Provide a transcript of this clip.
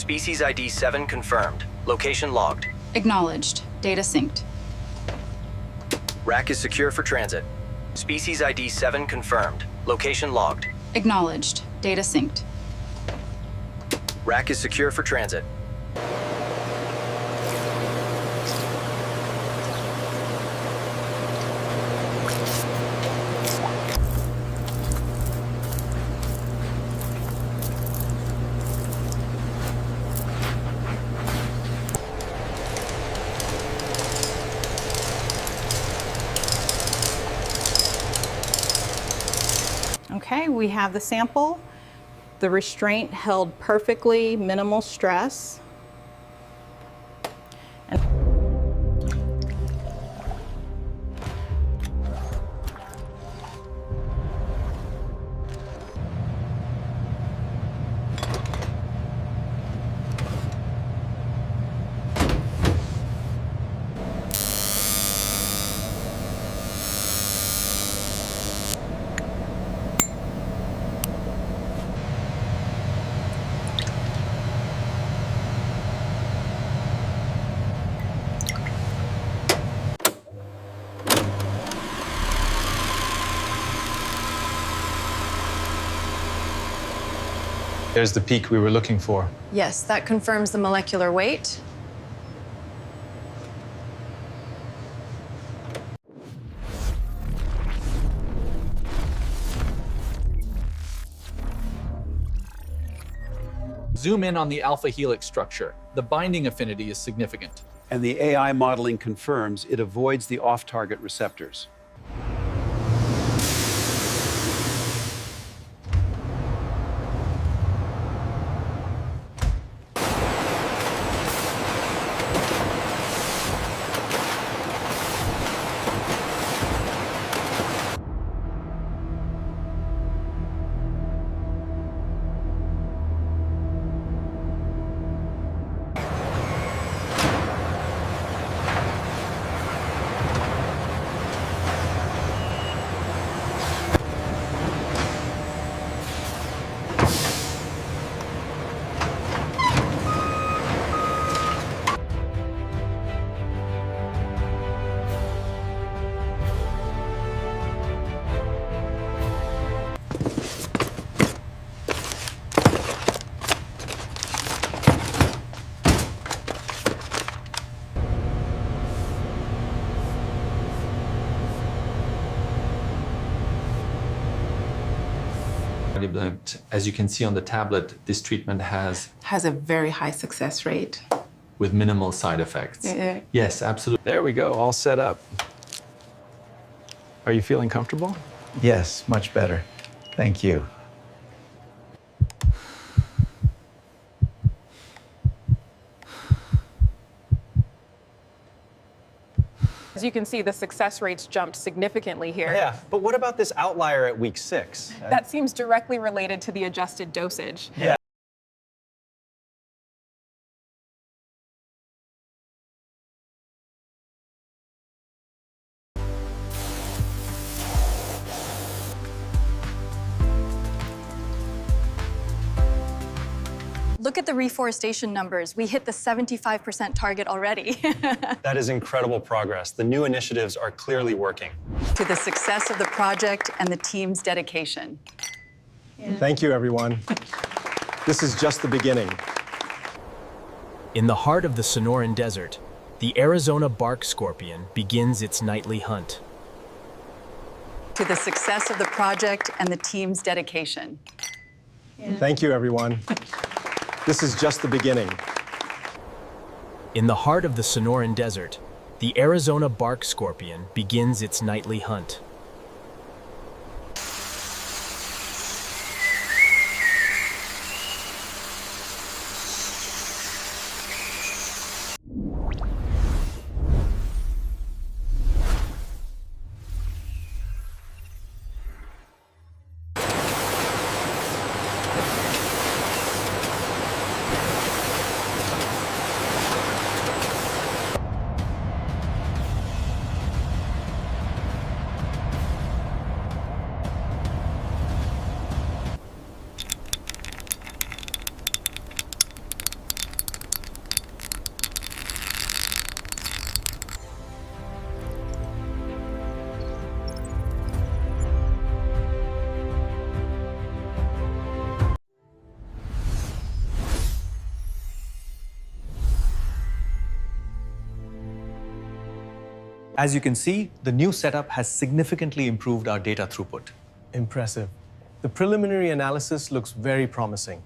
Species ID 7 confirmed. Location logged. Acknowledged. Data synced. Rack is secure for transit. Species ID 7 confirmed. Location logged. Acknowledged. Data synced. Rack is secure for transit. Okay, we have the sample. The restraint held perfectly, minimal stress. There's the peak we were looking for. Yes, that confirms the molecular weight. Zoom in on the alpha helix structure. The binding affinity is significant. And the AI modeling confirms it avoids the off-target receptors. But as you can see on the tablet, this treatment has a very high success rate. with minimal side effects. Yeah. Yes, absolutely. There we go, all set up. Are you feeling comfortable? Yes, much better. Thank you. As you can see, the success rates jumped significantly here. Yeah, but what about this outlier at week 6? That seems directly related to the adjusted dosage. Yeah. Look at the reforestation numbers. We hit the 75% target already. That is incredible progress. The new initiatives are clearly working. To the success of the project and the team's dedication. Thank you, everyone. This is just the beginning. In the heart of the Sonoran Desert, the Arizona bark scorpion begins its nightly hunt. To the success of the project and the team's dedication. Thank you, everyone. This is just the beginning. In the heart of the Sonoran Desert, the Arizona bark scorpion begins its nightly hunt. As you can see, the new setup has significantly improved our data throughput. Impressive. The preliminary analysis looks very promising.